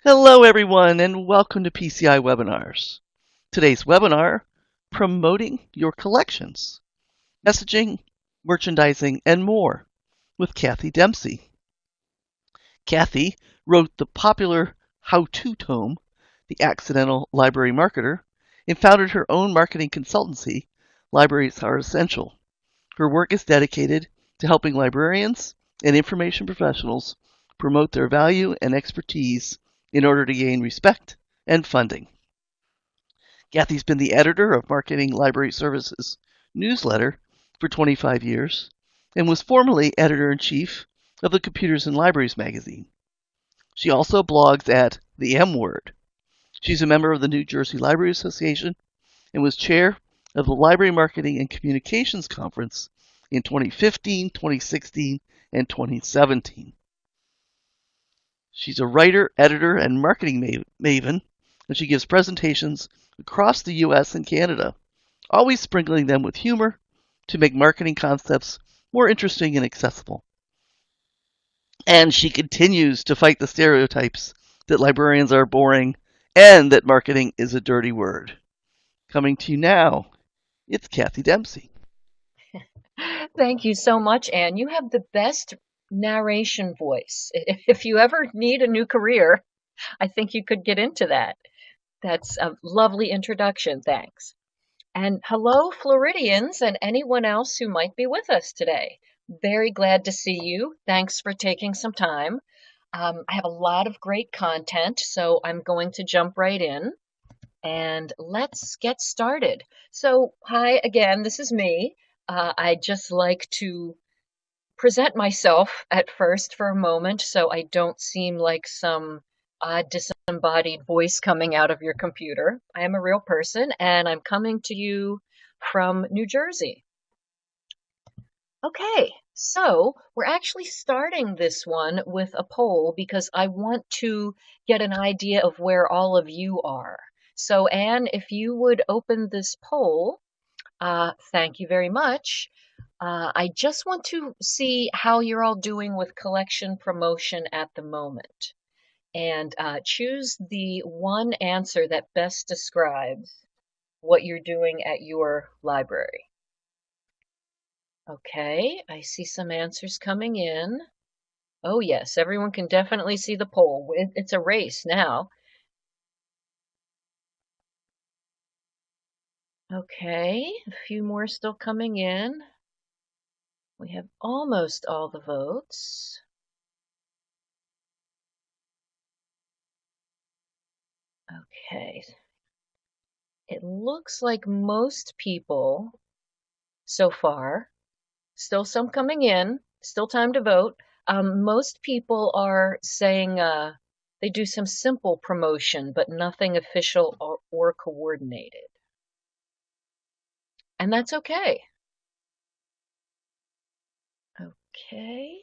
Hello, everyone, and welcome to PCI Webinars. Today's webinar, Promoting Your Collections, Messaging, Merchandising, and More, with Kathy Dempsey. Kathy wrote the popular how-to tome, The Accidental Library Marketer, and founded her own marketing consultancy, Libraries Are Essential. Her work is dedicated to helping librarians and information professionals promote their value and expertise in order to gain respect and funding. Kathy's been the editor of Marketing Library Services newsletter for 25 years and was formerly editor-in-chief of the Computers and Libraries magazine. She also blogs at The M Word. She's a member of the New Jersey Library Association and was chair of the Library Marketing and Communications Conference in 2015, 2016, and 2017. She's a writer, editor, and marketing maven, and she gives presentations across the US and Canada, always sprinkling them with humor to make marketing concepts more interesting and accessible. And she continues to fight the stereotypes that librarians are boring and that marketing is a dirty word. Coming to you now, it's Kathy Dempsey. Thank you so much, Anne. You have the best narration voice. If you ever need a new career, I think you could get into that. That's a lovely introduction. Thanks. And hello, Floridians, and anyone else who might be with us today. Very glad to see you. Thanks for taking some time. I have a lot of great content, so I'm going to jump right in and let's get started. So, hi again, this is me. I just like to present myself at first for a moment so I don't seem like some odd disembodied voice coming out of your computer. I am a real person and I'm coming to you from New Jersey. Okay, so we're actually starting this one with a poll because I want to get an idea of where all of you are. So, Anne, if you would open this poll, thank you very much. I just want to see how you're all doing with collection promotion at the moment. And choose the one answer that best describes what you're doing at your library. Okay, I see some answers coming in. Oh, yes, everyone can definitely see the poll. It's a race now. Okay, a few more still coming in. We have almost all the votes. Okay. It looks like most people so far, still some coming in, still time to vote. Most people are saying they do some simple promotion, but nothing official or coordinated. And that's okay. Okay.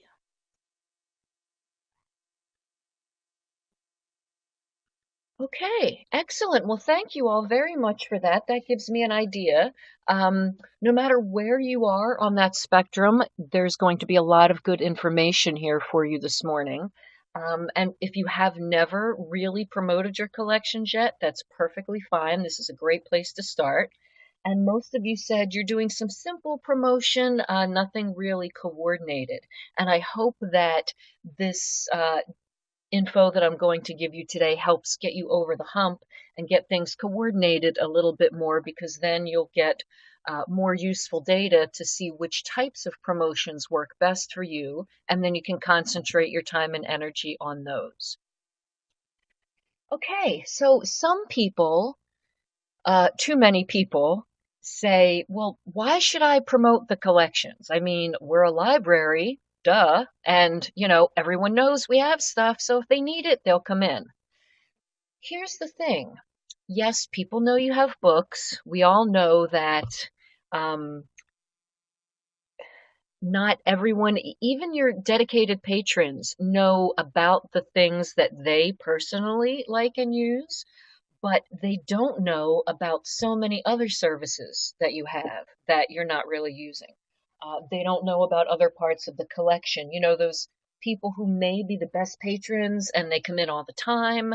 Okay, excellent. Well, thank you all very much for that. That gives me an idea. No matter where you are on that spectrum, there's going to be a lot of good information here for you this morning. And if you have never really promoted your collections yet, that's perfectly fine. This is a great place to start. And most of you said you're doing some simple promotion, nothing really coordinated. And I hope that this info that I'm going to give you today helps get you over the hump and get things coordinated a little bit more because then you'll get more useful data to see which types of promotions work best for you, and then you can concentrate your time and energy on those. Okay, so some people, too many people, say, well, why should I promote the collections? I mean, we're a library, duh, and, everyone knows we have stuff, so if they need it, they'll come in. Here's the thing. Yes, people know you have books. We all know that um, not everyone, even your dedicated patrons, know about the things that they personally like and use, but they don't know about so many other services that you have that you're not really using. They don't know about other parts of the collection. Those people who may be the best patrons and they come in all the time,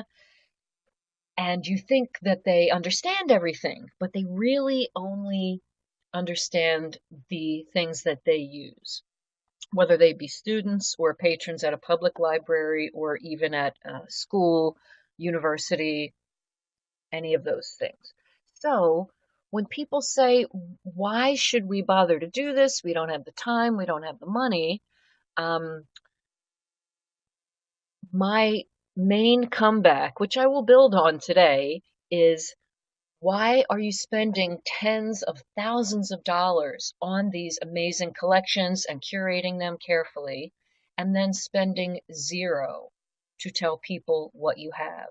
and you think that they understand everything, but they really only understand the things that they use, whether they be students or patrons at a public library or even at a school, university, any of those things. So when people say, why should we bother to do this? We don't have the time, we don't have the money. Um, my main comeback, which I will build on today, is why are you spending tens of thousands of dollars on these amazing collections and curating them carefully, and then spending zero to tell people what you have?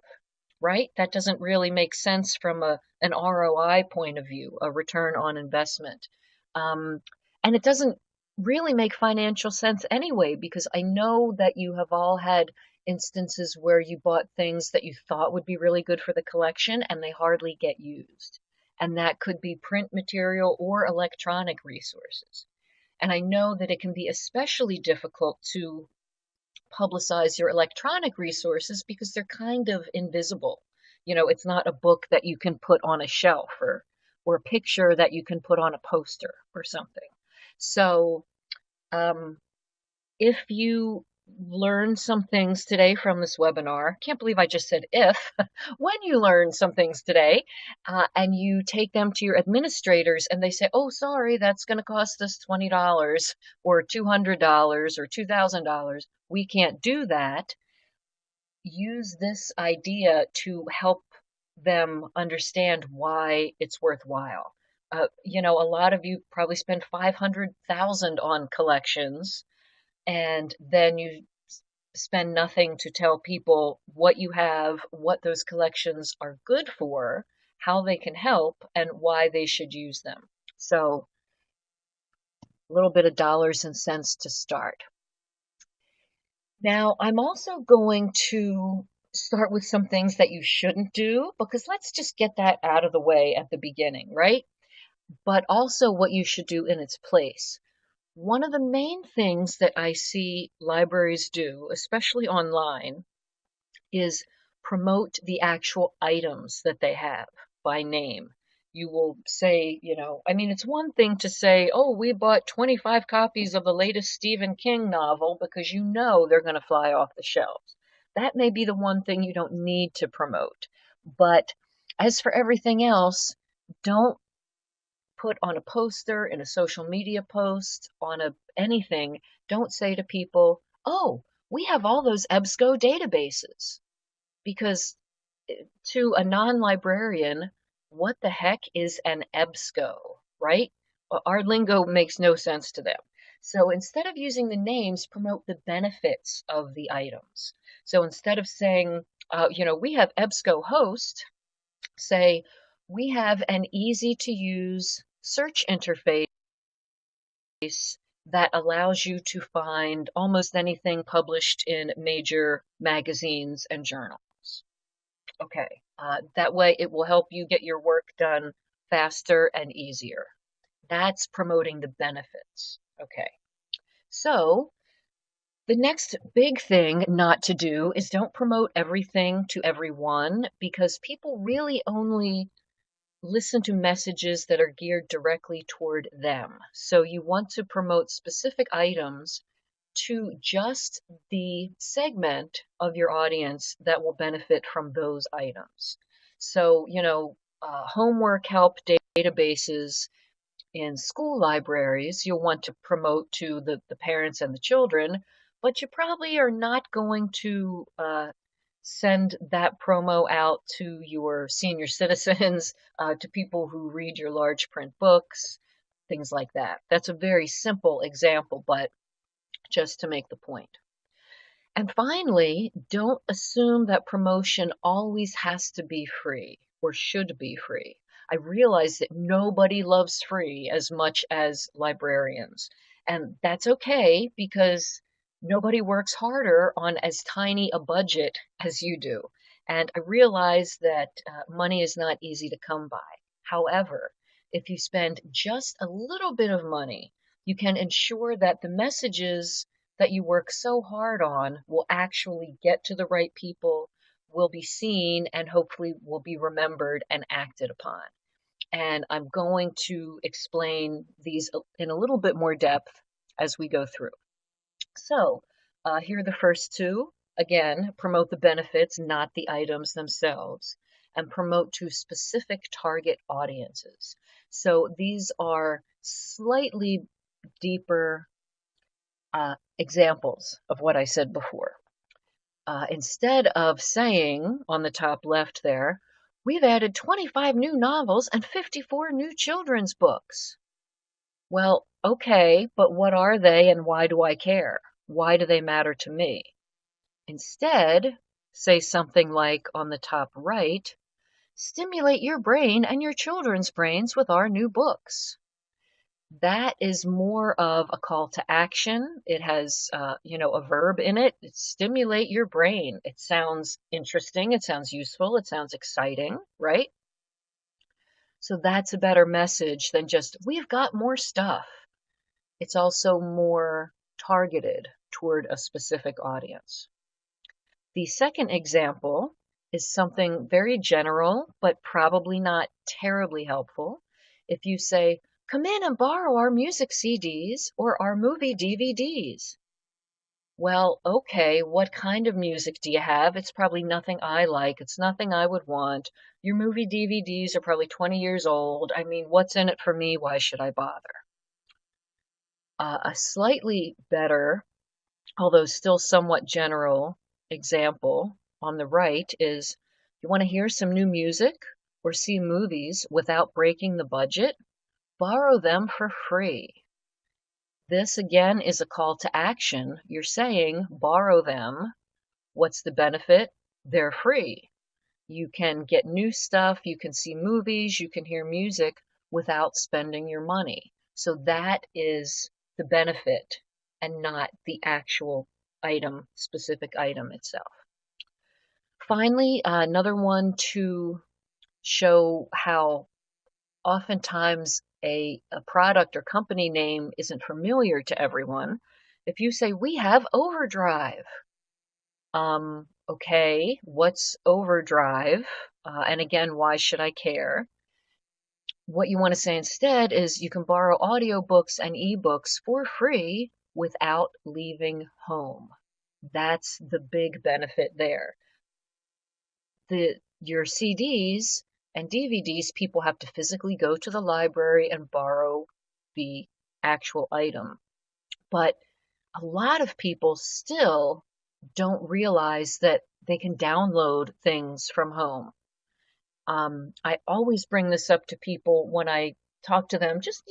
Right? That doesn't really make sense from an ROI point of view, a return on investment. Um, and it doesn't really make financial sense anyway, because I know that you have all had instances where you bought things that you thought would be really good for the collection and they hardly get used. And that could be print material or electronic resources. And I know that it can be especially difficult to publicize your electronic resources because they're kind of invisible. It's not a book that you can put on a shelf or a picture that you can put on a poster or something. So, if you learn some things today from this webinar, can't believe I just said if, when you learn some things today and you take them to your administrators and they say, oh, sorry, that's going to cost us $20 or $200 or $2,000, we can't do that. Use this idea to help them understand why it's worthwhile. A lot of you probably spend 500,000 on collections, and then you spend nothing to tell people what you have, what those collections are good for, how they can help, and why they should use them. So, a little bit of dollars and cents to start. Now, I'm also going to start with some things that you shouldn't do, because let's just get that out of the way at the beginning, right? But also what you should do in its place. One of the main things that I see libraries do, especially online, is promote the actual items that they have by name. You will say, it's one thing to say, oh, we bought 25 copies of the latest Stephen King novel, because they're going to fly off the shelves. That may be the one thing you don't need to promote. But as for everything else, don't put on a poster, in a social media post, anything, don't say to people, oh, we have all those EBSCO databases. Because to a non-librarian, what the heck is an EBSCO, right? Our lingo makes no sense to them. So instead of using the names, promote the benefits of the items. So instead of saying, we have EBSCO host, say, we have an easy to use search interface that allows you to find almost anything published in major magazines and journals. Okay, that way it will help you get your work done faster and easier. That's promoting the benefits. Okay, so the next big thing not to do is don't promote everything to everyone, because people really only listen to messages that are geared directly toward them. So you want to promote specific items to just the segment of your audience that will benefit from those items. So, homework help databases in school libraries, you'll want to promote to the parents and the children, but you probably are not going to send that promo out to your senior citizens, to people who read your large print books, things like that. That's a very simple example, but just to make the point. And finally, don't assume that promotion always has to be free or should be free. I realize that nobody loves free as much as librarians, and that's okay, because nobody works harder on as tiny a budget as you do. And I realize that money is not easy to come by. However, if you spend just a little bit of money, you can ensure that the messages that you work so hard on will actually get to the right people, will be seen, and hopefully will be remembered and acted upon. And I'm going to explain these in a little bit more depth as we go through. So, here are the first two. Again, promote the benefits, not the items themselves, and promote to specific target audiences. So, these are slightly deeper examples of what I said before. Instead of saying on the top left there, we've added 25 new novels and 54 new children's books. Well, okay, but what are they and why do I care? Why do they matter to me? Instead, say something like on the top right, stimulate your brain and your children's brains with our new books. That is more of a call to action. It has, a verb in it. It's stimulate your brain. It sounds interesting. It sounds useful. It sounds exciting, right? So that's a better message than just, we've got more stuff. It's also more targeted toward a specific audience. The second example is something very general, but probably not terribly helpful. If you say, come in and borrow our music CDs or our movie DVDs. Well, okay, what kind of music do you have? It's probably nothing I like. It's nothing I would want. Your movie DVDs are probably 20 years old. I mean, what's in it for me? Why should I bother? A slightly better, although still somewhat general, example on the right is, you want to hear some new music or see movies without breaking the budget? Borrow them for free. This again is a call to action. You're saying borrow them. What's the benefit? They're free. You can get new stuff, you can see movies, you can hear music without spending your money. So that is the benefit and not the actual item, specific item itself. Finally, another one to show how oftentimes a product or company name isn't familiar to everyone. If you say, we have Overdrive, okay, what's Overdrive? And again, why should I care? What you want to say instead is you can borrow audiobooks and ebooks for free without leaving home. That's the big benefit there. Your CDs and DVDs, people have to physically go to the library and borrow the actual item. But a lot of people still don't realize that they can download things from home. I always bring this up to people when I talk to them, just,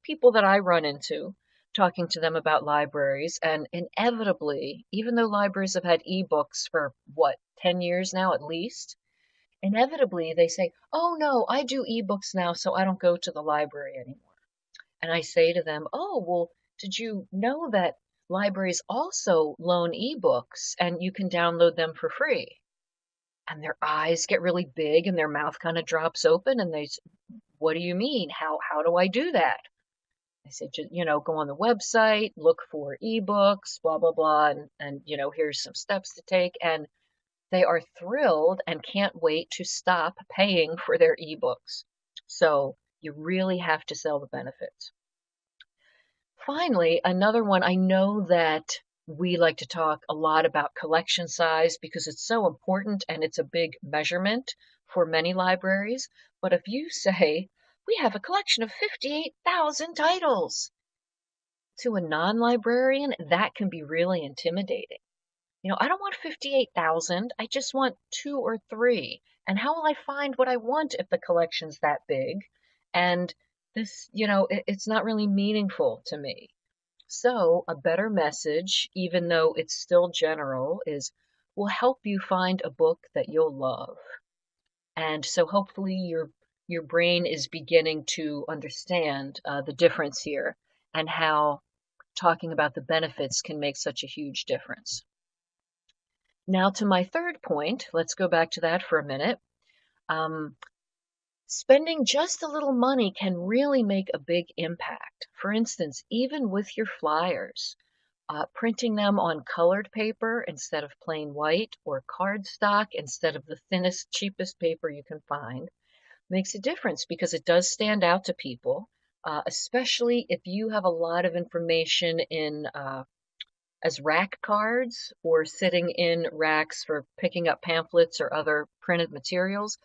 people that I run into, talking to them about libraries. And inevitably, even though libraries have had ebooks for 10 years now at least, inevitably they say, oh no, I do ebooks now, so I don't go to the library anymore. And I say to them, oh, well, did you know that libraries also loan ebooks and you can download them for free? And their eyes get really big and their mouth kind of drops open and they say, what do you mean? How do I do that? I said, go on the website, look for ebooks, blah, blah, blah, and here's some steps to take. And they are thrilled and can't wait to stop paying for their ebooks. So you really have to sell the benefits. Finally, another one, I know that we like to talk a lot about collection size because it's so important and it's a big measurement for many libraries. But if you say, we have a collection of 58,000 titles, to a non-librarian, that can be really intimidating. I don't want 58,000. I just want 2 or 3. And how will I find what I want if the collection's that big? And this, it's not really meaningful to me. So a better message, even though it's still general, is will help you find a book that you'll love. And so hopefully your brain is beginning to understand the difference here and how talking about the benefits can make such a huge difference. Now to my third point, let's go back to that for a minute. Spending just a little money can really make a big impact. For instance, even with your flyers, Printing them on colored paper instead of plain white, or cardstock instead of the thinnest, cheapest paper you can find, makes a difference because it does stand out to people, especially if you have a lot of information in as rack cards or sitting in racks for picking up pamphlets or other printed materials.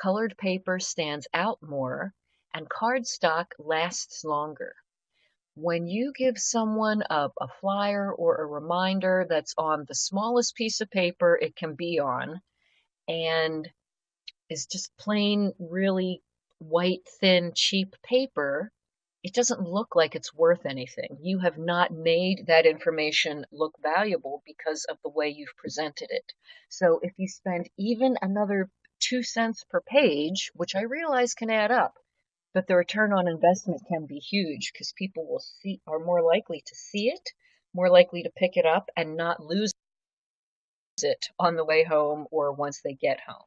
Colored paper stands out more, and cardstock lasts longer. When you give someone a flyer or a reminder that's on the smallest piece of paper it can be on, and is just plain, really white, thin, cheap paper, it doesn't look like it's worth anything. You have not made that information look valuable because of the way you've presented it. So if you spend even another 2 cents per page, which I realize can add up, but the return on investment can be huge because people are more likely to see it, more likely to pick it up and not lose it on the way home or once they get home.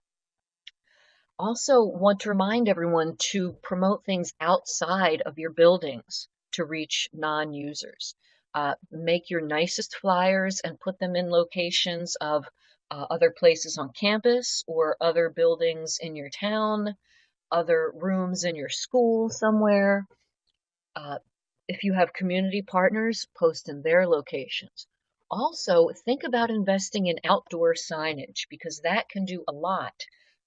Also want to remind everyone to promote things outside of your buildings to reach non-users. Make your nicest flyers and put them in locations of other places on campus or other buildings in your town, other rooms in your school somewhere. If you have community partners, post in their locations. Also, think about investing in outdoor signage because that can do a lot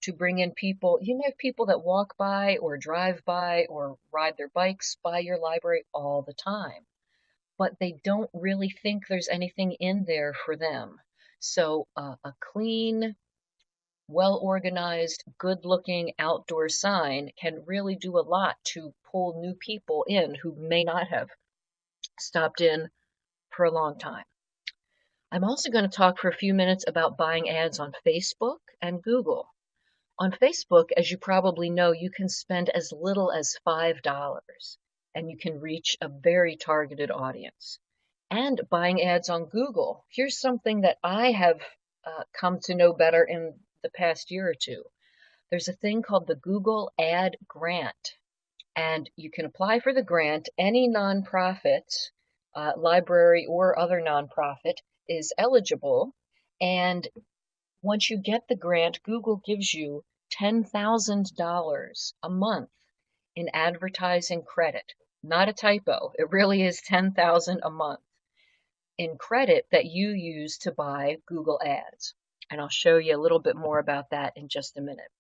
to bring in people. You may have people that walk by or drive by or ride their bikes by your library all the time, but they don't really think there's anything in there for them. So a clean, well-organized, good-looking outdoor sign can really do a lot to pull new people in who may not have stopped in for a long time. I'm also going to talk for a few minutes about buying ads on Facebook and Google. On Facebook, as you probably know, you can spend as little as $5 and you can reach a very targeted audience. And buying ads on Google, here's something that I have come to know better in the past year or two. There's a thing called the Google Ad Grant, and you can apply for the grant. Any nonprofit, library or other nonprofit is eligible, and once you get the grant, Google gives you $10,000 a month in advertising credit. Not a typo. It really is $10,000 a month in credit that you use to buy Google Ads. And I'll show you a little bit more about that in just a minute.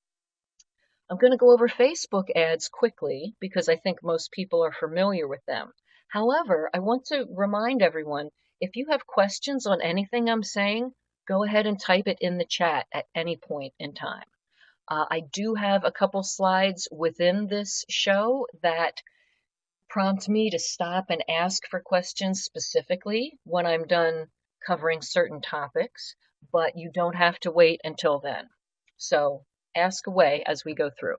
I'm going to go over Facebook ads quickly because I think most people are familiar with them. However, I want to remind everyone, if you have questions on anything I'm saying, go ahead and type it in the chat at any point in time. I do have a couple slides within this show that prompt me to stop and ask for questions specifically when I'm done covering certain topics, but you don't have to wait until then. So ask away as we go through.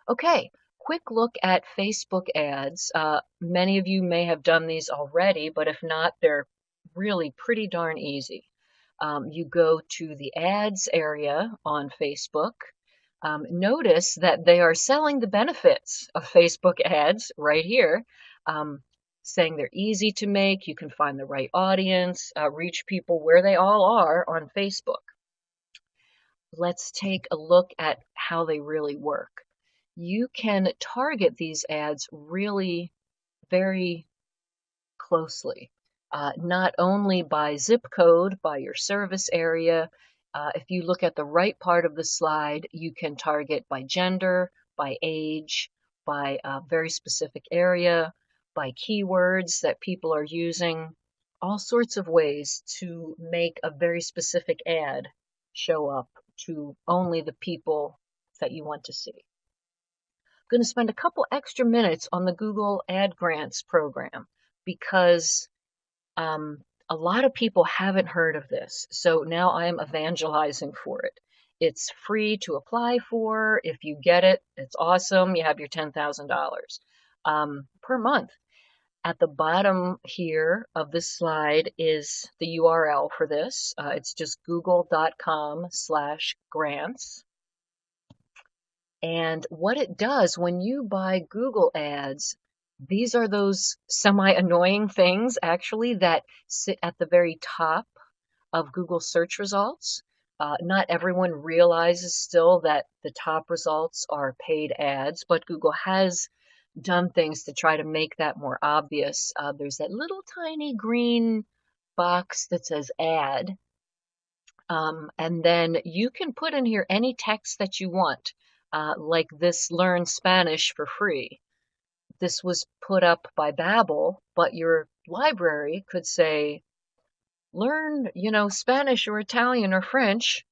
Okay, quick look at Facebook ads. Many of you may have done these already, but if not, they're really pretty darn easy. You go to the ads area on Facebook. Notice that they are selling the benefits of Facebook ads right here, saying they're easy to make, you can find the right audience, reach people where they all are on Facebook. Let's take a look at how they really work. You can target these ads really very closely, not only by zip code, by your service area. If you look at the right part of the slide, you can target by gender, by age, by a very specific area, by keywords that people are using, all sorts of ways to make a very specific ad show up to only the people that you want to see. I'm going to spend a couple extra minutes on the Google Ad Grants program because a lot of people haven't heard of this, so now I am evangelizing for it. It's free to apply for. If you get it, it's awesome. You have your $10,000 per month. At the bottom here of this slide is the URL for this. It's just google.com/grants. And what it does when you buy Google ads, These are those semi-annoying things actually that sit at the very top of Google search results. Not everyone realizes still that the top results are paid ads, but Google has done things to try to make that more obvious. There's that little tiny green box that says ad, and then you can put in here any text that you want, like this learn Spanish for free. This was put up by Babbel, but your library could say, learn, Spanish or Italian or French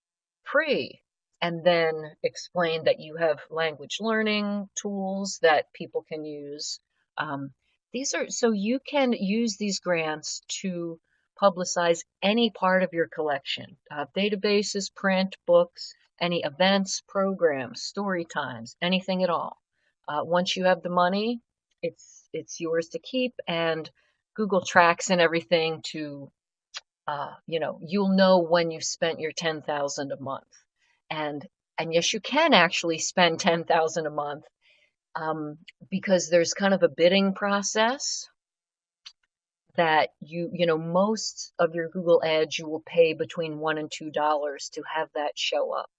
free. And then explain that you have language learning tools that people can use. These are so you can use these grants to publicize any part of your collection, databases, print, books, any events, programs, story times, anything at all. Once you have the money, it's yours to keep, and Google tracks and everything to you'll know when you've spent your 10,000 a month. And yes, you can actually spend 10,000 a month, because there's kind of a bidding process that most of your Google ads you will pay between $1 and $2 to have that show up.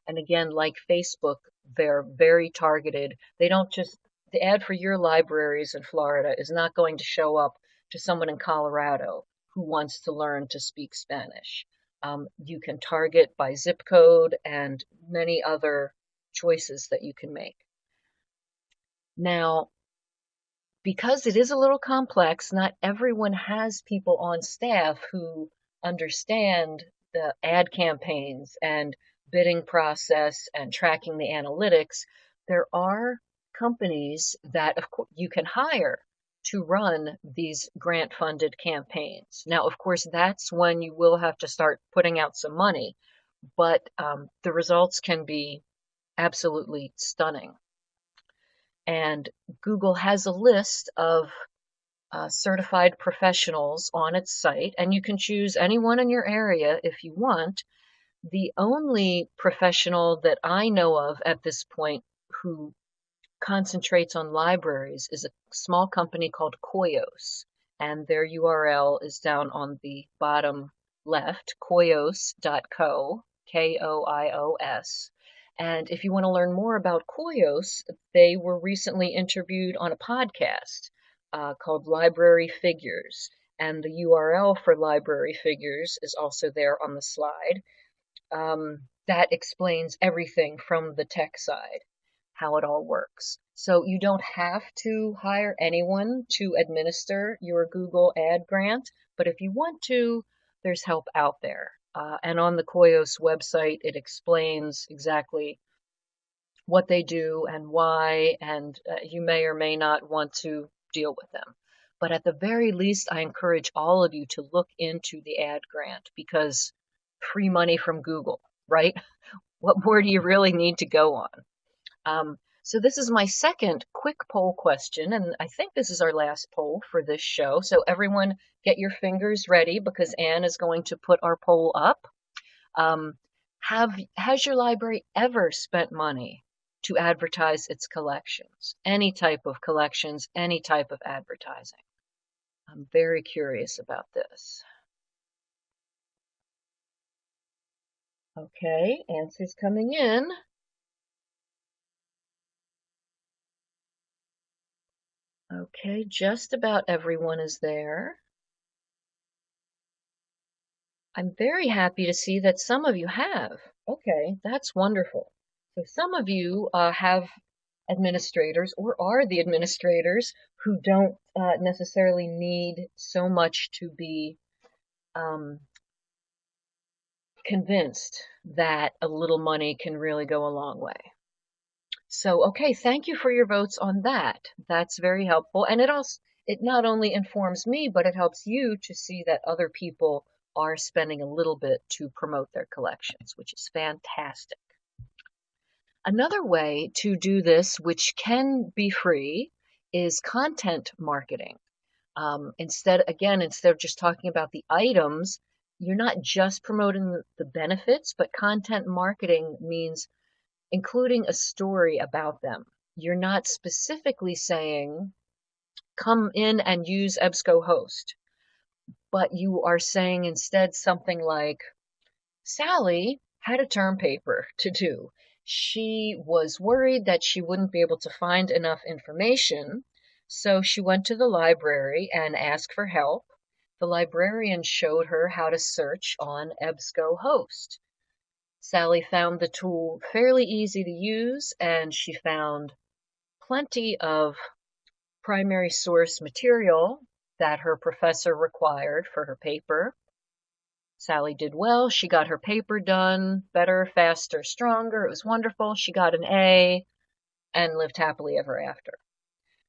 And again, like Facebook, they're very targeted. They don't just the ad for your libraries in Florida is not going to show up to someone in Colorado who wants to learn to speak Spanish. You can target by zip code and many other choices that you can make. Now, because it is a little complex, not everyone has people on staff who understand the ad campaigns and bidding process and tracking the analytics. There are companies that of course you can hire to run these grant funded campaigns. Now, of course, that's when you will have to start putting out some money, but the results can be absolutely stunning. And Google has a list of certified professionals on its site, and you can choose anyone in your area if you want. The only professional that I know of at this point who concentrates on libraries is a small company called Koios, and their URL is down on the bottom left, koios.co, Koios. And if you want to learn more about Koios, they were recently interviewed on a podcast called Library Figures, and the URL for Library Figures is also there on the slide. That explains everything from the tech side, how it all works. So you don't have to hire anyone to administer your Google ad grant, but if you want to, there's help out there. And on the Koios website, it explains exactly what they do and why, and you may or may not want to deal with them. But at the very least, I encourage all of you to look into the ad grant, because free money from Google, right? What more do you really need to go on? So this is my second quick poll question, and I think this is our last poll for this show. So everyone get your fingers ready, because Anne is going to put our poll up. Has your library ever spent money to advertise its collections? Any type of collections, any type of advertising? I'm very curious about this. Okay, answers coming in. Okay, just about everyone is there. I'm very happy to see that some of you have. Okay, that's wonderful. So some of you have administrators or are the administrators who don't necessarily need so much to be convinced that a little money can really go a long way. So, okay, thank you for your votes on that. That's very helpful. And it not only informs me, but it helps you to see that other people are spending a little bit to promote their collections, which is fantastic. Another way to do this, which can be free, is content marketing. Instead of just talking about the items, you're not just promoting the benefits, but content marketing means including a story about them. You're not specifically saying, come in and use EBSCOhost, but you are saying instead something like, Sally had a term paper to do. She was worried that she wouldn't be able to find enough information, so she went to the library and asked for help. The librarian showed her how to search on EBSCOhost. Sally found the tool fairly easy to use, and she found plenty of primary source material that her professor required for her paper. Sally did well. She got her paper done, better, faster, stronger. It was wonderful. She got an A and lived happily ever after.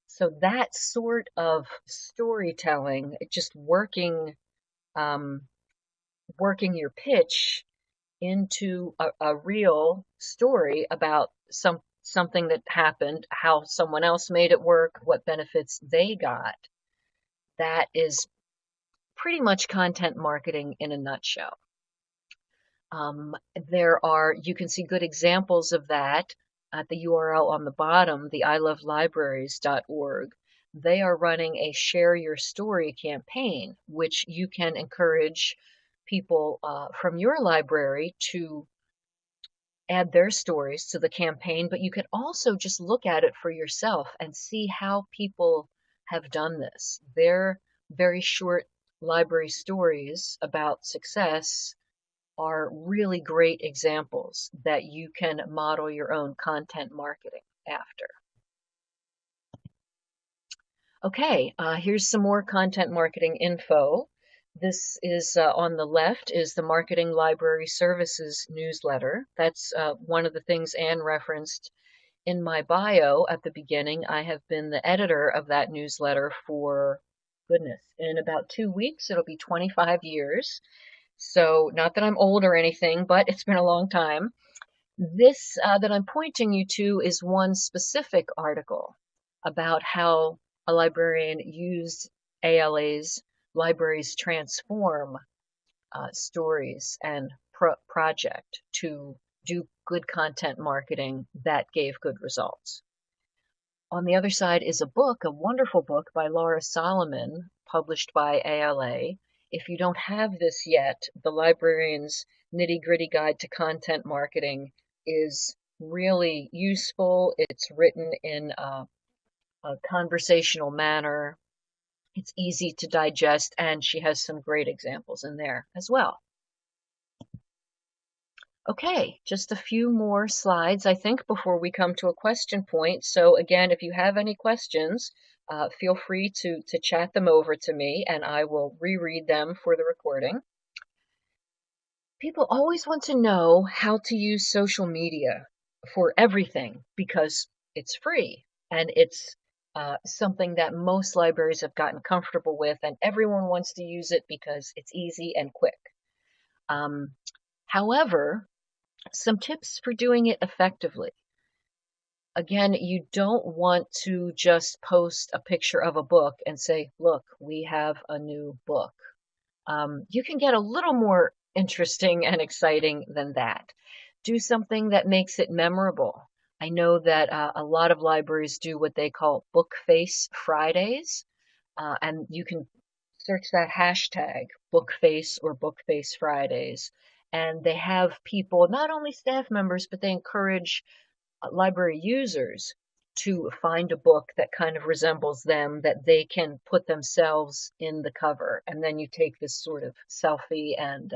So that sort of storytelling, just working your pitch into a real story about something that happened, how someone else made it work, what benefits they got. That is pretty much content marketing in a nutshell. You can see good examples of that at the URL on the bottom, the ilovelibraries.org. They are running a Share Your Story campaign, which you can encourage people from your library to add their stories to the campaign, but you can also just look at it for yourself and see how people have done this. Their very short library stories about success are really great examples that you can model your own content marketing after. Okay, here's some more content marketing info. This is on the left is the Marketing Library Services newsletter. That's one of the things Anne referenced in my bio at the beginning. I have been the editor of that newsletter for, goodness, in about 2 weeks, it'll be 25 years. So not that I'm old or anything, but it's been a long time. This that I'm pointing you to is one specific article about how a librarian used ALA's Libraries Transform stories and project to do good content marketing that gave good results. On the other side is a book, a wonderful book by Laura Solomon, published by ALA. If you don't have this yet, The Librarian's Nitty-Gritty Guide to Content Marketing is really useful. It's written in a conversational manner. It's easy to digest, and she has some great examples in there as well. Okay, just a few more slides, I think, before we come to a question point. So again, if you have any questions, feel free to chat them over to me, and I will reread them for the recording. People always want to know how to use social media for everything because it's free, and it's something that most libraries have gotten comfortable with, and everyone wants to use it because it's easy and quick. However, some tips for doing it effectively. Again, you don't want to just post a picture of a book and say, look, we have a new book. You can get a little more interesting and exciting than that. Do something that makes it memorable. I know that a lot of libraries do what they call Bookface Fridays, and you can search that hashtag, Bookface or Bookface Fridays. And they have people, not only staff members, but they encourage library users to find a book that kind of resembles them, that they can put themselves in the cover. And then you take this sort of selfie, and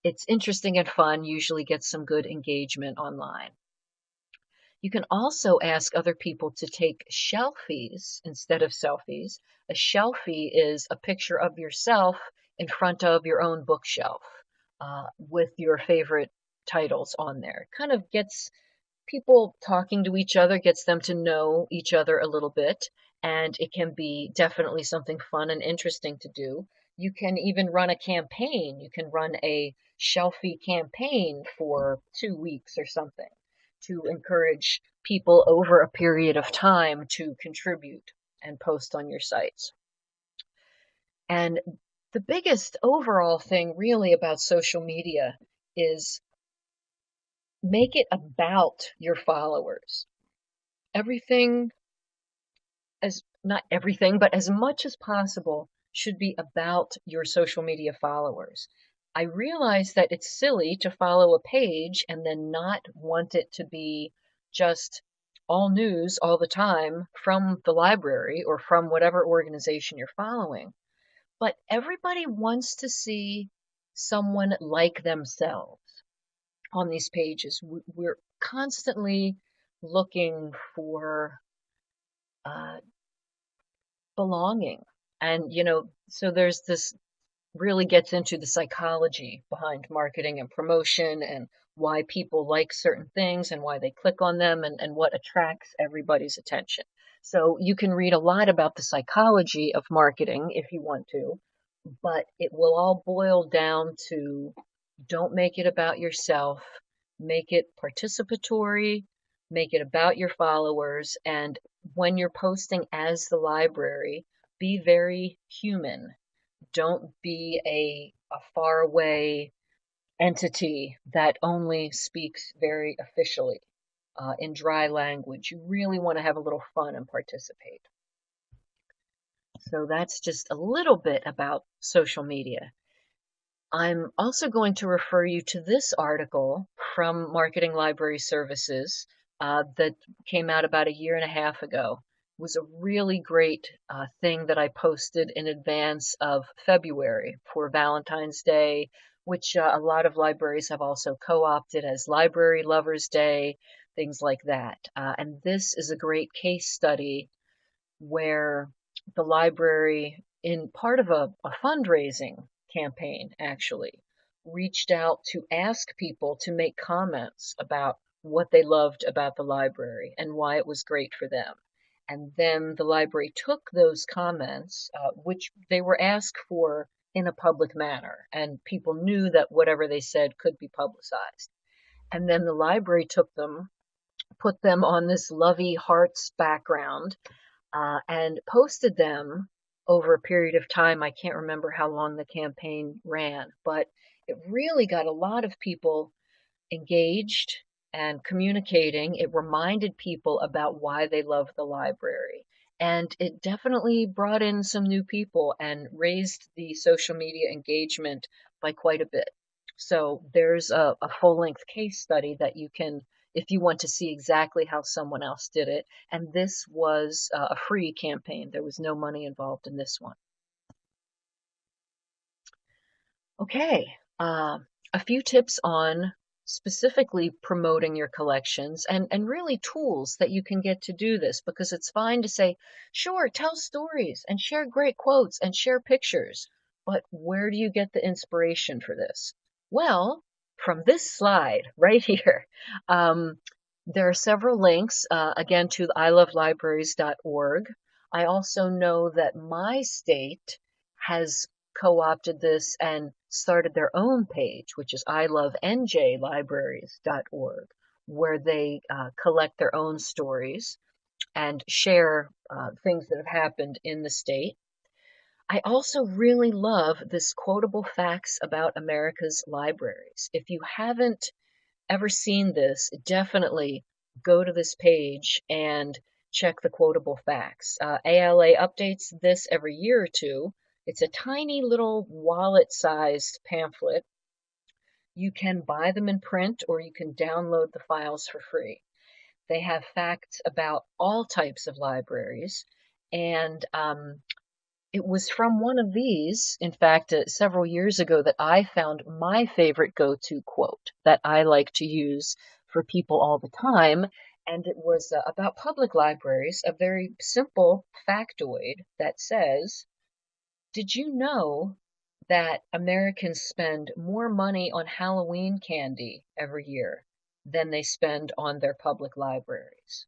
it's interesting and fun, usually gets some good engagement online. You can also ask other people to take shelfies instead of selfies. A shelfie is a picture of yourself in front of your own bookshelf with your favorite titles on there. It kind of gets people talking to each other, gets them to know each other a little bit, and it can be definitely something fun and interesting to do. You can even run a campaign. You can run a shelfie campaign for 2 weeks or something to encourage people over a period of time to contribute and post on your sites. And the biggest overall thing really about social media is make it about your followers. Everything, as not everything, but as much as possible should be about your social media followers. I realize that it's silly to follow a page and then not want it to be just all news all the time from the library or from whatever organization you're following. But everybody wants to see someone like themselves on these pages. We're constantly looking for uh, belonging. And, so there's this really gets into the psychology behind marketing and promotion and why people like certain things and why they click on them and what attracts everybody's attention. So you can read a lot about the psychology of marketing if you want to, but it will all boil down to don't make it about yourself, make it participatory, make it about your followers, and when you're posting as the library, be very human. Don't be a far away entity that only speaks very officially in dry language. You really want to have a little fun and participate. So that's just a little bit about social media. I'm also going to refer you to this article from Marketing Library Services that came out about a year and a half ago. It was a really great thing that I posted in advance of February for Valentine's Day, which a lot of libraries have also co-opted as Library Lovers Day, things like that. And this is a great case study where the library, in part of a fundraising campaign, actually, reached out to ask people to make comments about what they loved about the library and why it was great for them. And then the library took those comments, which they were asked for in a public manner, and people knew that whatever they said could be publicized. And then the library took them, put them on this lovey hearts background, and posted them over a period of time. I can't remember how long the campaign ran, but it really got a lot of people engaged and communicating. It reminded people about why they love the library. And it definitely brought in some new people and raised the social media engagement by quite a bit. So there's a full length case study that you can, if you want to see exactly how someone else did it. And this was a free campaign. There was no money involved in this one. Okay, a few tips on specifically promoting your collections and really tools that you can get to do this, because it's fine to say, sure, tell stories and share great quotes and share pictures, but where do you get the inspiration for this? Well, from this slide right here, there are several links, again, to ilovelibraries.org. I also know that my state has co-opted this and started their own page, which is ilovenjlibraries.org, where they collect their own stories and share things that have happened in the state. I also really love this quotable facts about America's libraries. If you haven't ever seen this, definitely go to this page and check the quotable facts. ALA updates this every year or two. It's a tiny little wallet-sized pamphlet. You can buy them in print or you can download the files for free. They have facts about all types of libraries, and it was from one of these, in fact, several years ago, that I found my favorite go-to quote that I like to use for people all the time. And it was about public libraries, a very simple factoid that says, did you know that Americans spend more money on Halloween candy every year than they spend on their public libraries?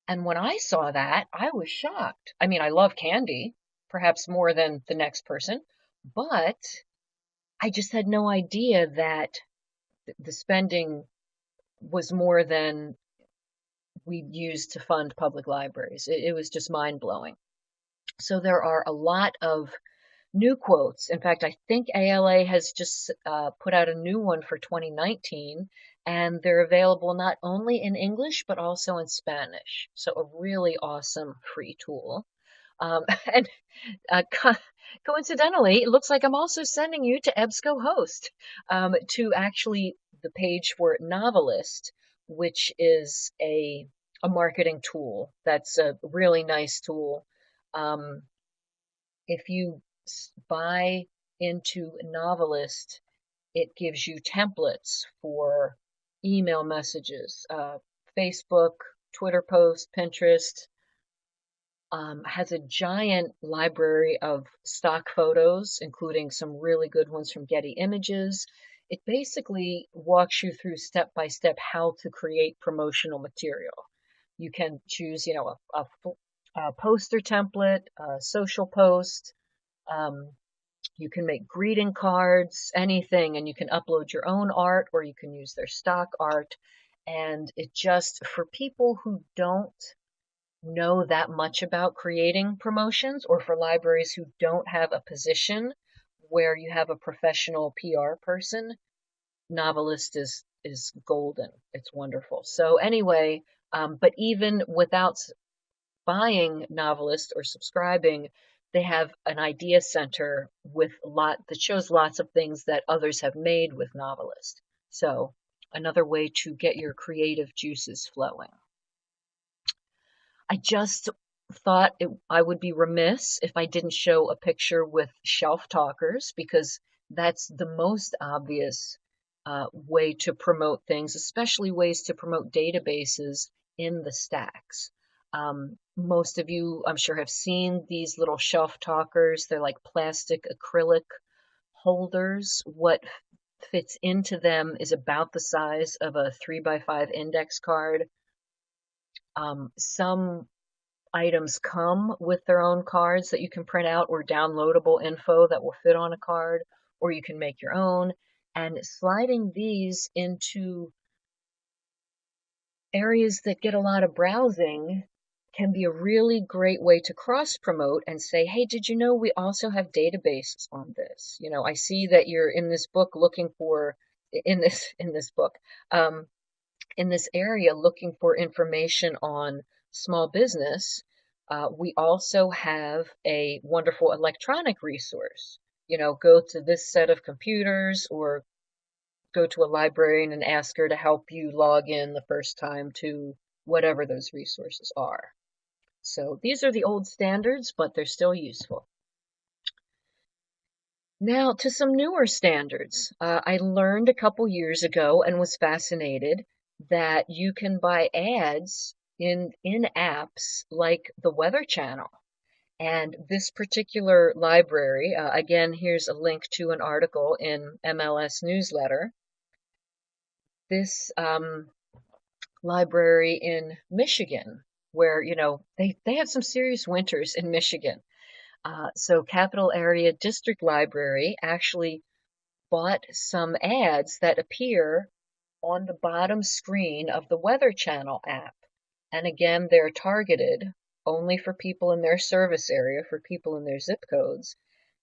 And when I saw that, I was shocked. I mean, I love candy, perhaps more than the next person, but I just had no idea that the spending was more than we used to fund public libraries. It was just mind blowing. So there are a lot of new quotes. In fact, I think ALA has just put out a new one for 2019, and they're available not only in English but also in Spanish. So a really awesome free tool. And co coincidentally, it looks like I'm also sending you to EBSCOhost to actually the page for Novelist, which is a marketing tool. That's a really nice tool. Um, if you buy into Novelist, it gives you templates for email messages, Facebook, Twitter posts, Pinterest, has a giant library of stock photos, including some really good ones from Getty Images. It basically walks you through step by step how to create promotional material. You can choose, a poster template, a social post. Um, you can make greeting cards, anything, and you can upload your own art or you can use their stock art. And it just, for people who don't know that much about creating promotions, or for libraries who don't have a position where you have a professional PR person, Novelist is golden. It's wonderful. So anyway, but even without buying Novelist or subscribing, they have an idea center with that shows lots of things that others have made with Novelist. So another way to get your creative juices flowing. I just thought I would be remiss if I didn't show a picture with Shelf Talkers, because that's the most obvious way to promote things, especially ways to promote databases in the stacks. Most of you, I'm sure, have seen these little Shelf Talkers. They're like plastic acrylic holders. What fits into them is about the size of a 3x5 index card. Some items come with their own cards that you can print out, or downloadable info that will fit on a card, or you can make your own. And sliding these into areas that get a lot of browsing can be a really great way to cross promote and say, hey, did you know we also have databases on this? You know, I see that you're in this book looking for in this book. In this area looking for information on small business. We also have a wonderful electronic resource. You know, go to this set of computers or go to a librarian and ask her to help you log in the first time to whatever those resources are. So these are the old standards, but they're still useful. Now to some newer standards. I learned a couple years ago and was fascinated that you can buy ads in apps like the Weather Channel. And this particular library, again, here's a link to an article in MLS Newsletter. This library in Michigan, where, you know, they had some serious winters in Michigan. So Capital Area District Library actually bought some ads that appear on the bottom screen of the Weather Channel app. And again, they're targeted only for people in their service area, for people in their zip codes.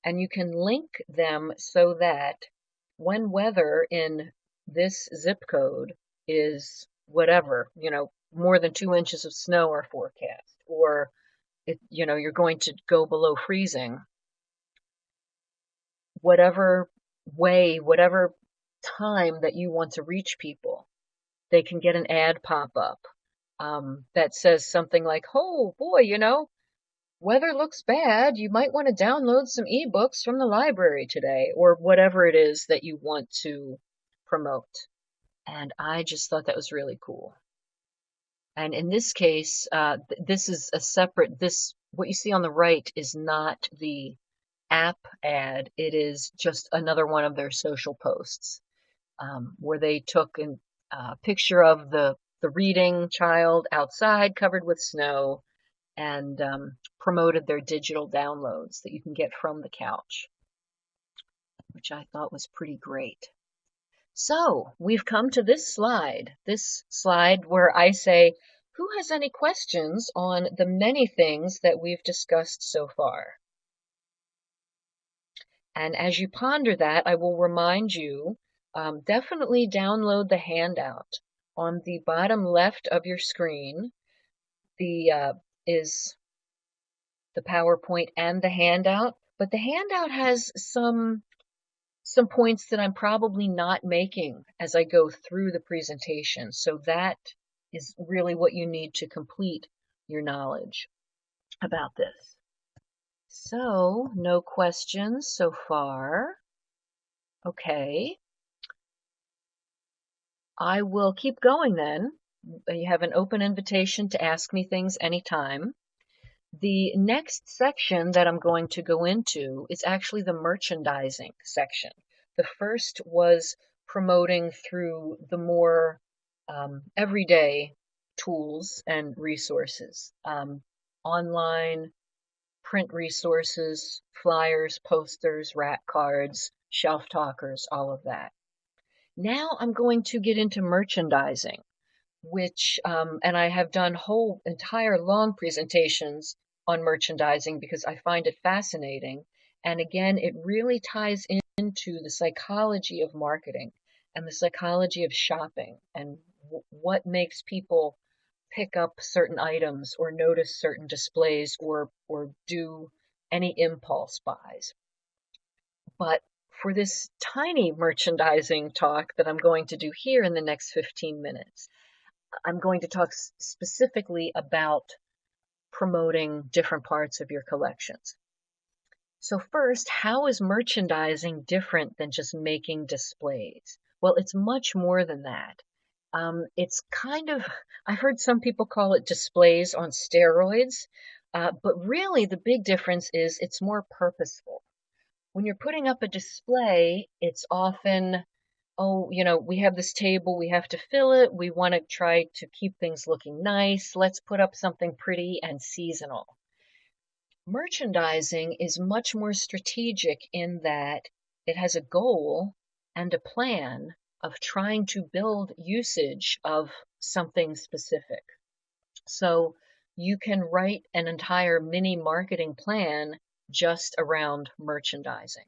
And you can link them so that when weather in this zip code is whatever, you know, more than 2 inches of snow are forecast, or you're going to go below freezing, whatever whatever time that you want to reach people, they can get an ad pop up that says something like, oh boy, weather looks bad. You might want to download some ebooks from the library today, or whatever it is that you want to promote. And I just thought that was really cool. And in this case, this is a separate, what you see on the right is not the app ad. It is just another one of their social posts, where they took a picture of the reading child outside covered with snow and promoted their digital downloads that you can get from the couch, which I thought was pretty great. So we've come to this slide where I say, who has any questions on the many things that we've discussed so far? And as you ponder that, I will remind you Definitely download the handout. On the bottom left of your screen, the is the PowerPoint and the handout, but the handout has some points that I'm probably not making as I go through the presentation. So that is really what you need to complete your knowledge about this. So, no questions so far. Okay. I will keep going then. You have an open invitation to ask me things anytime. The next section that I'm going to go into is actually the merchandising section. The first was promoting through the more everyday tools and resources, online, print resources, flyers, posters, rack cards, shelf talkers, all of that. Now I'm going to get into merchandising, which, and I have done whole entire long presentations on merchandising because I find it fascinating. And again, it really ties into the psychology of marketing and the psychology of shopping and what makes people pick up certain items or notice certain displays or do any impulse buys. But for this tiny merchandising talk that I'm going to do here in the next 15 minutes, I'm going to talk specifically about promoting different parts of your collections. So first, how is merchandising different than just making displays? Well, it's much more than that. It's kind of, I've heard some people call it displays on steroids, but really the big difference is it's more purposeful. When you're putting up a display, it's often, oh, we have this table, we have to fill it, we want to try to keep things looking nice, let's put up something pretty and seasonal. Merchandising is much more strategic in that it has a goal and a plan of trying to build usage of something specific. So you can write an entire mini marketing plan just around merchandising.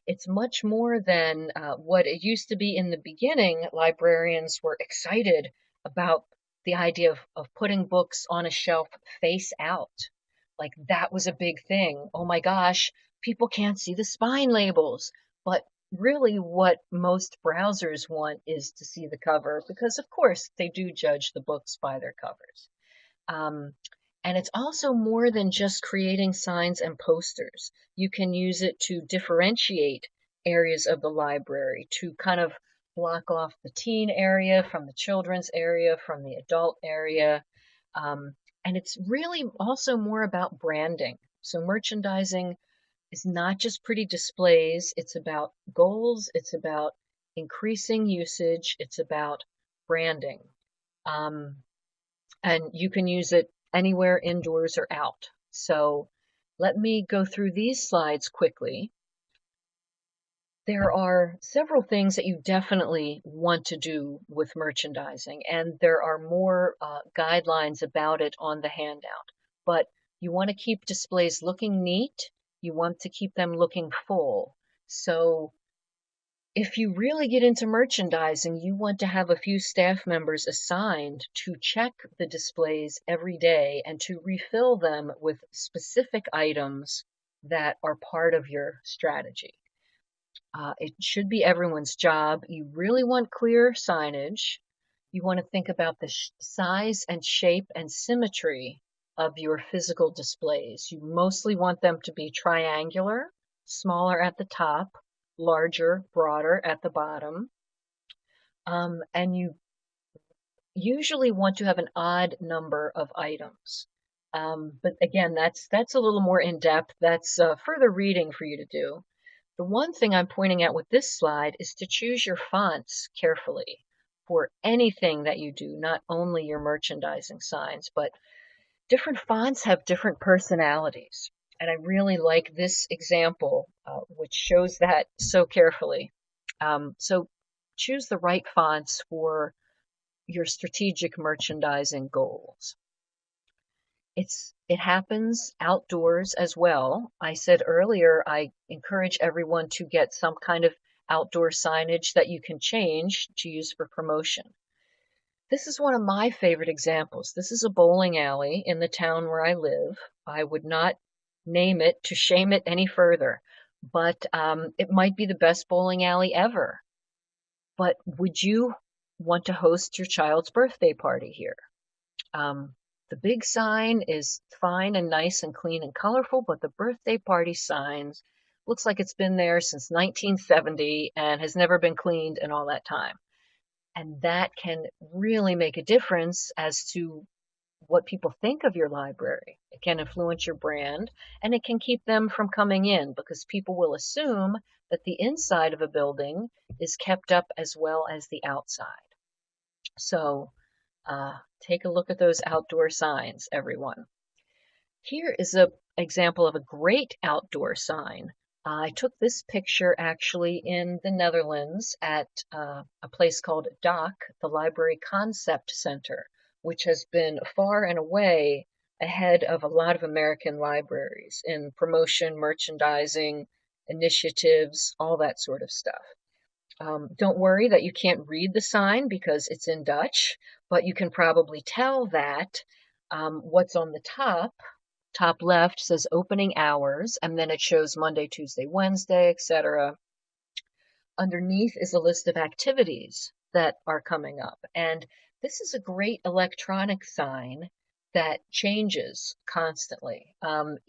It's much more than what it used to be in the beginning. Librarians were excited about the idea of putting books on a shelf face out. Like that was a big thing. Oh my gosh, people can't see the spine labels. But really, what most browsers want is to see the cover because, of course, they do judge the books by their covers. Um, and it's also more than just creating signs and posters. You can use it to differentiate areas of the library, to kind of block off the teen area from the children's area, from the adult area. And it's really also more about branding. So merchandising is not just pretty displays, it's about goals, it's about increasing usage, it's about branding. Um, and you can use it anywhere indoors or out. So let me go through these slides quickly. There are several things that you definitely want to do with merchandising, and there are more guidelines about it on the handout. But you want to keep displays looking neat. You want to keep them looking full. So if you really get into merchandising, you want to have a few staff members assigned to check the displays every day and to refill them with specific items that are part of your strategy. It should be everyone's job. You really want clear signage. You want to think about the size and shape and symmetry of your physical displays. You mostly want them to be triangular, smaller at the top, larger, broader at the bottom. And you usually want to have an odd number of items. But again, that's a little more in depth. That's further reading for you to do. The one thing I'm pointing out with this slide is to choose your fonts carefully for anything that you do, not only your merchandising signs, but different fonts have different personalities. And I really like this example, which shows that so carefully. So choose the right fonts for your strategic merchandising goals. It happens outdoors as well. I said earlier, I encourage everyone to get some kind of outdoor signage that you can change to use for promotion. This is one of my favorite examples. This is a bowling alley in the town where I live. I would not name it to shame it any further, but it might be the best bowling alley ever. But would you want to host your child's birthday party here? The big sign is fine and nice and clean and colorful, but the birthday party signs looks like it's been there since 1970 and has never been cleaned in all that time. And that can really make a difference as to what people think of your library. It can influence your brand, and it can keep them from coming in because people will assume that the inside of a building is kept up as well as the outside. So take a look at those outdoor signs, everyone. Here is an example of a great outdoor sign. I took this picture actually in the Netherlands at a place called DOC, the Library Concept Center, which has been far and away ahead of a lot of American libraries in promotion, merchandising, initiatives, all that sort of stuff. Don't worry that you can't read the sign because it's in Dutch, but you can probably tell that what's on the top left says opening hours, and then it shows Monday, Tuesday, Wednesday, etc. Underneath is a list of activities that are coming up. And this is a great electronic sign that changes constantly.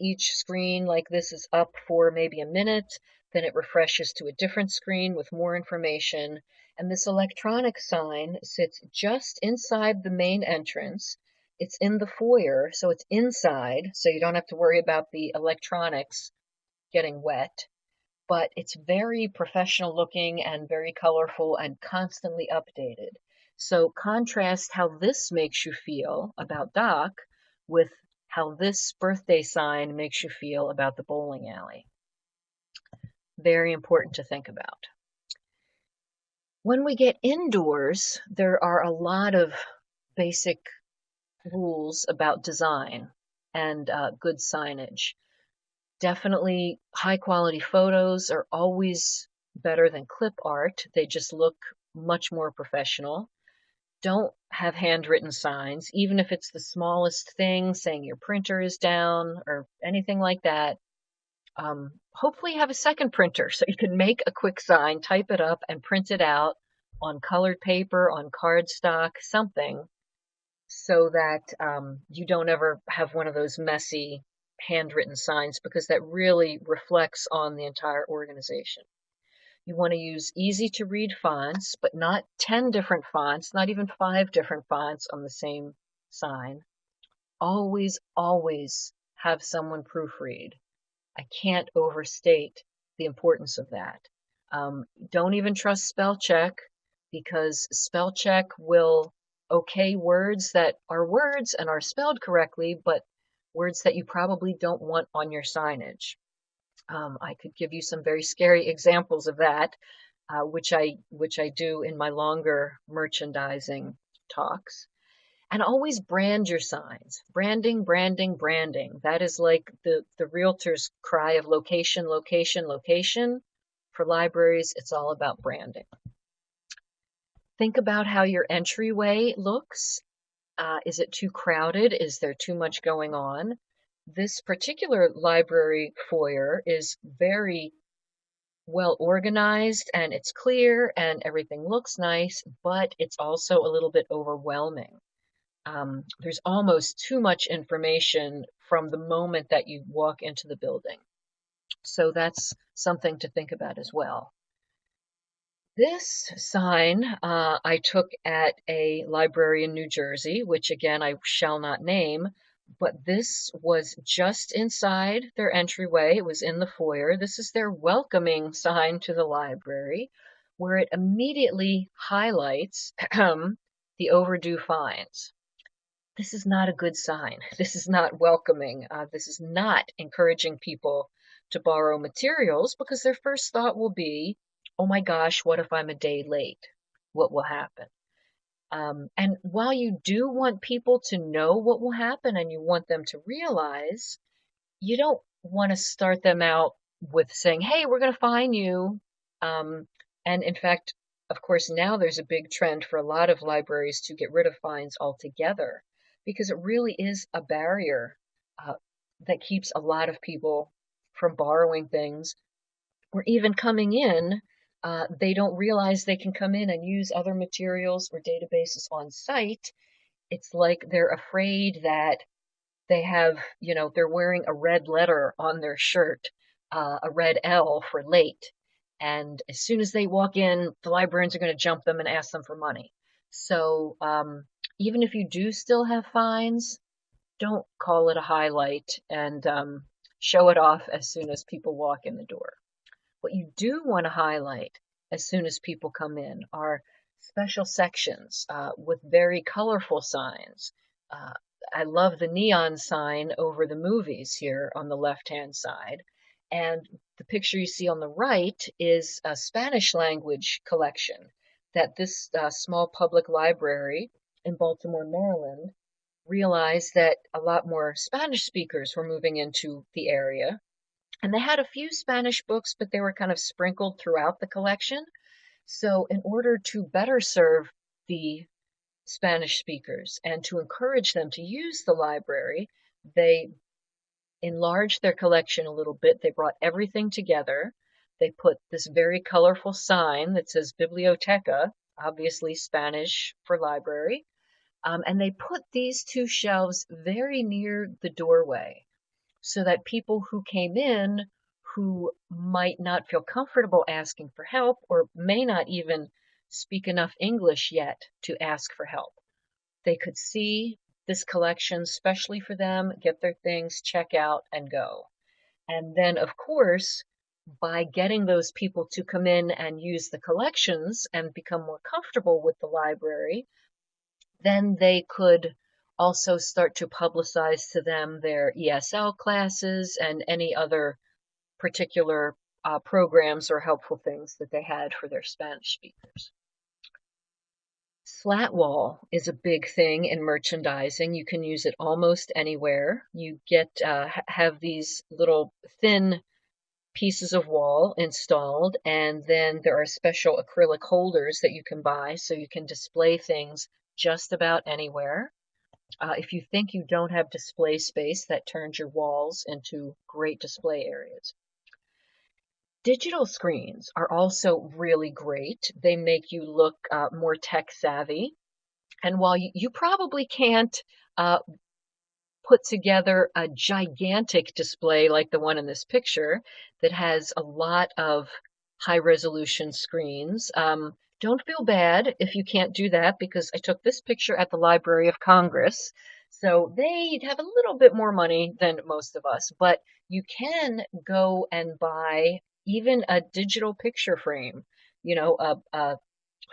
Each screen like this is up for maybe a minute, then it refreshes to a different screen with more information. And this electronic sign sits just inside the main entrance. It's in the foyer, so it's inside, so you don't have to worry about the electronics getting wet. But it's very professional looking and very colorful and constantly updated. So contrast how this makes you feel about Doc with how this birthday sign makes you feel about the bowling alley. Very important to think about. When we get indoors, there are a lot of basic rules about design and good signage. Definitely high quality photos are always better than clip art. They just look much more professional. Don't have handwritten signs, even if it's the smallest thing, saying your printer is down or anything like that. Hopefully have a second printer so you can make a quick sign, type it up, and print it out on colored paper, on cardstock, something, so that you don't ever have one of those messy handwritten signs because that really reflects on the entire organization. You want to use easy to read fonts, but not 10 different fonts, not even 5 different fonts on the same sign. Always, always have someone proofread. I can't overstate the importance of that. Don't even trust spell check because spell check will okay words that are words and are spelled correctly, but words that you probably don't want on your signage. I could give you some very scary examples of that, which I do in my longer merchandising talks. And always brand your signs. Branding, branding, branding. That is like the realtor's cry of location, location, location. For libraries, it's all about branding. Think about how your entryway looks. Is it too crowded? Is there too much going on? This particular library foyer is very well organized and it's clear and everything looks nice, but it's also a little bit overwhelming. There's almost too much information from the moment that you walk into the building. So that's something to think about as well. This sign I took at a library in New Jersey, which again I shall not name, but this was just inside their entryway. It was in the foyer. This is their welcoming sign to the library, where it immediately highlights the overdue fines. This is not a good sign. This is not welcoming. This is not encouraging people to borrow materials because their first thought will be, oh my gosh, what if I'm a day late? What will happen? And while you do want people to know what will happen and you want them to realize, you don't want to start them out with saying, hey, we're going to fine you. And in fact, of course, now there's a big trend for a lot of libraries to get rid of fines altogether because it really is a barrier uh, that keeps a lot of people from borrowing things or even coming in. They don't realize they can come in and use other materials or databases on site. It's like they're afraid that they have, they're wearing a red letter on their shirt, a red L for late. And as soon as they walk in, the librarians are going to jump them and ask them for money. So even if you do still have fines, don't call it a highlight and show it off as soon as people walk in the door. What you do want to highlight as soon as people come in are special sections with very colorful signs. Uh, I love the neon sign over the movies here on the left-hand side. And the picture you see on the right is a Spanish language collection that this small public library in Baltimore, Maryland, realized that a lot more Spanish speakers were moving into the area. And they had a few Spanish books, but they were kind of sprinkled throughout the collection. So, in order to better serve the Spanish speakers and to encourage them to use the library, they enlarged their collection a little bit. They brought everything together. They put this very colorful sign that says Biblioteca, obviously Spanish for library, and they put these two shelves very near the doorway so that people who came in who might not feel comfortable asking for help or may not even speak enough English yet to ask for help, they could see this collection specially for them, get their things, check out, and go. And then, of course, by getting those people to come in and use the collections and become more comfortable with the library, then they could also start to publicize to them their ESL classes and any other particular programs or helpful things that they had for their Spanish speakers. Slat wall is a big thing in merchandising. You can use it almost anywhere. You have these little thin pieces of wall installed, and then there are special acrylic holders that you can buy so you can display things just about anywhere. If you think you don't have display space, that turns your walls into great display areas. Digital screens are also really great. They make you look more tech savvy. And while you probably can't uh, put together a gigantic display like the one in this picture that has a lot of high resolution screens, don't feel bad if you can't do that because I took this picture at the Library of Congress. So they have a little bit more money than most of us, but you can go and buy even a digital picture frame, a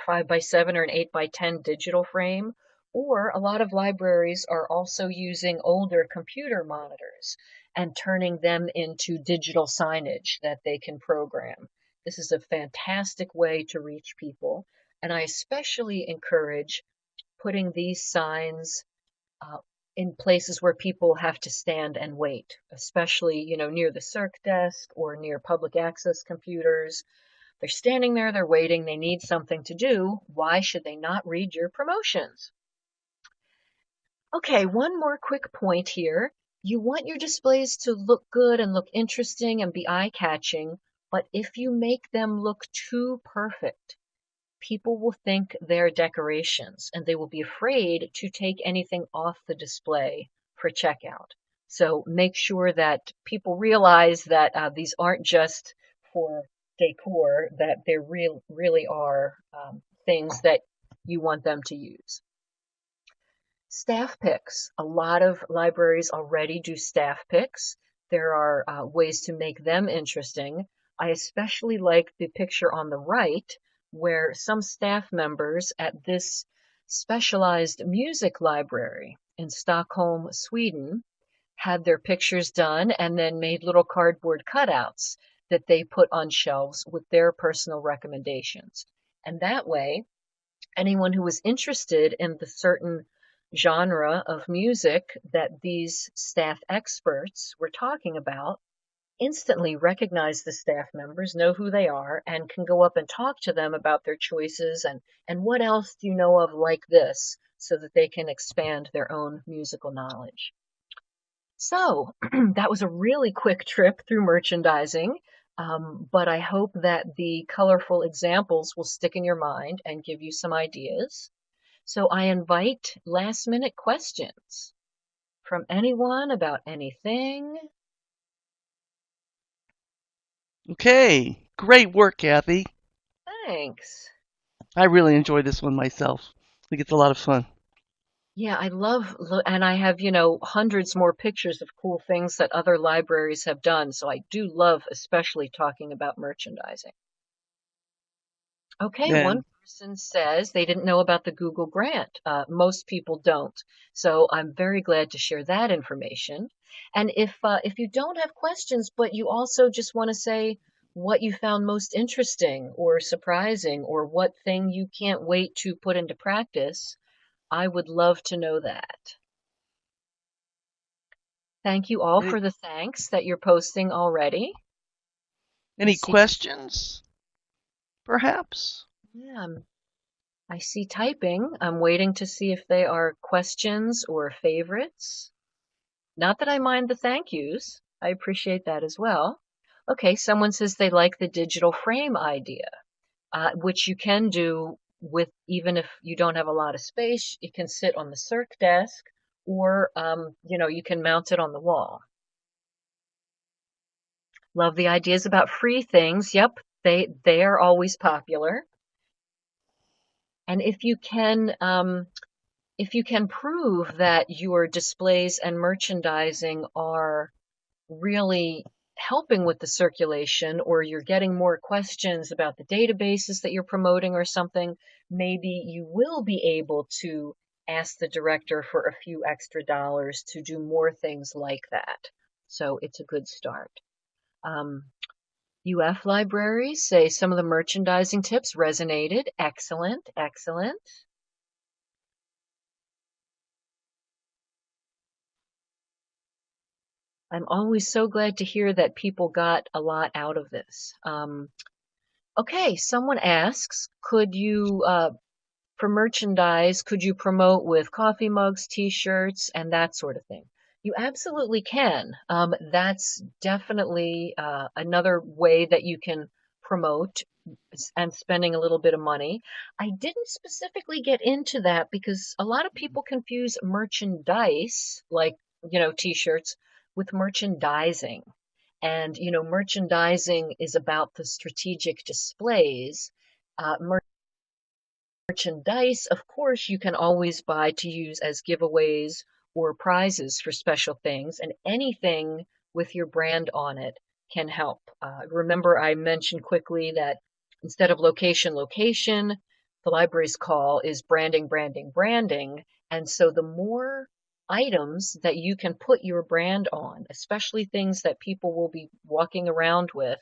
5x7 or an 8x10 digital frame. Or a lot of libraries are also using older computer monitors and turning them into digital signage that they can program. This is a fantastic way to reach people, and I especially encourage putting these signs uh, in places where people have to stand and wait, especially, near the circ desk or near public access computers. They're standing there, they're waiting, they need something to do. Why should they not read your promotions? Okay, one more quick point here. You want your displays to look good and look interesting and be eye-catching, but if you make them look too perfect, people will think they're decorations and they will be afraid to take anything off the display for checkout. So make sure that people realize that these aren't just for decor, that they really are things that you want them to use. Staff picks. A lot of libraries already do staff picks. There are ways to make them interesting. I especially like the picture on the right where some staff members at this specialized music library in Stockholm, Sweden, had their pictures done and then made little cardboard cutouts that they put on shelves with their personal recommendations. And that way, anyone who was interested in the certain genre of music that these staff experts were talking about instantly recognize the staff members, know who they are, and can go up and talk to them about their choices and what else do you know of like this so that they can expand their own musical knowledge. So that was a really quick trip through merchandising, but I hope that the colorful examples will stick in your mind and give you some ideas. So I invite last minute questions from anyone about anything. Okay, great work, Kathy. Thanks. I really enjoyed this one myself. I think it's a lot of fun. Yeah, I love, and I have, hundreds more pictures of cool things that other libraries have done. So I do love especially talking about merchandising. Okay, one And person says they didn't know about the Google grant. Most people don't. So I'm very glad to share that information. And if you don't have questions, but you also just want to say what you found most interesting or surprising or what thing you can't wait to put into practice, I would love to know that. Thank you all any, for the thanks that you're posting already. I any see, questions, perhaps? yeah, I see typing. I'm waiting to see if they are questions or favorites. Not that I mind the thank yous. I appreciate that as well. Okay, someone says they like the digital frame idea, which you can do with even if you don't have a lot of space. It can sit on the circ desk or, you can mount it on the wall. Love the ideas about free things. Yep, they are always popular. And if you can prove that your displays and merchandising are really helping with the circulation, or you're getting more questions about the databases that you're promoting or something, maybe you will be able to ask the director for a few extra dollars to do more things like that. So it's a good start. Um, UF libraries say some of the merchandising tips resonated. Excellent, excellent. I'm always so glad to hear that people got a lot out of this. Okay, someone asks, for merchandise, could you promote with coffee mugs, t-shirts, and that sort of thing? You absolutely can. That's definitely another way that you can promote and spending a little bit of money. I didn't specifically get into that because a lot of people confuse merchandise, like, t-shirts, with merchandising. And, merchandising is about the strategic displays. Uh, Merchandise, of course, you can always buy to use as giveaways or prizes for special things, and anything with your brand on it can help. Remember, I mentioned quickly that instead of location, location, the library's call is branding, branding, branding. And so the more items that you can put your brand on, especially things that people will be walking around with,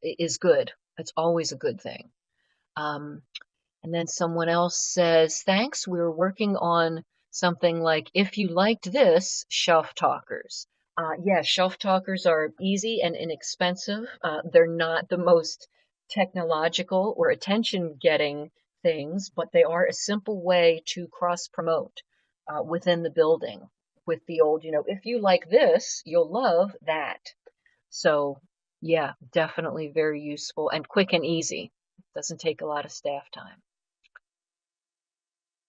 is good. It's always a good thing. Um, and then someone else says, thanks, we were working on something like, if you liked this, shelf talkers. Yeah, shelf talkers are easy and inexpensive. They're not the most technological or attention getting things, but they are a simple way to cross promote within the building with the old, if you like this, you'll love that. So, yeah, definitely very useful and quick and easy. Doesn't take a lot of staff time.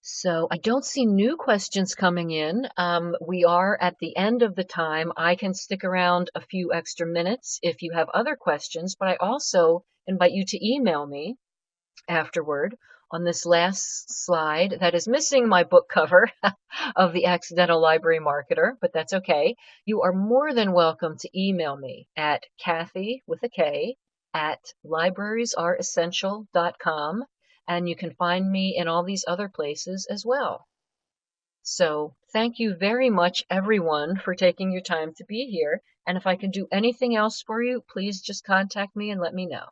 So I don't see new questions coming in. We are at the end of the time. I can stick around a few extra minutes if you have other questions, but I also invite you to email me afterward on this last slide that is missing my book cover of The Accidental Library Marketer, but that's okay. You are more than welcome to email me at Kathy with a K at librariesareessential.com, and you can find me in all these other places as well. So thank you very much, everyone, for taking your time to be here. And if I can do anything else for you, please just contact me and let me know.